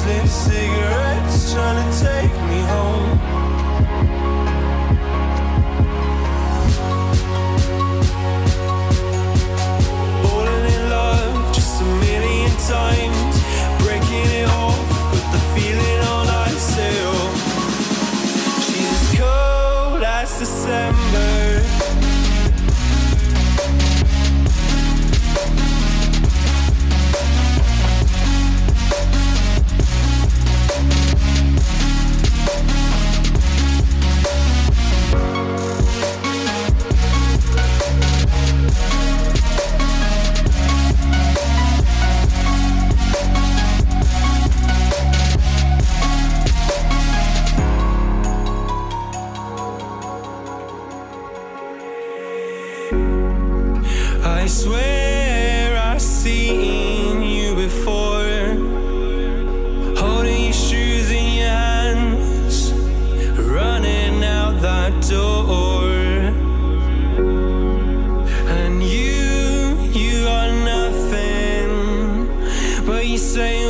useless cigarettes trying to take me home. Falling in love just a million times, breaking it off with the feeling on ice. She's as cold as December. I swear I've seen you before, holding your shoes in your hands, running out that door. And you got nothing, but you say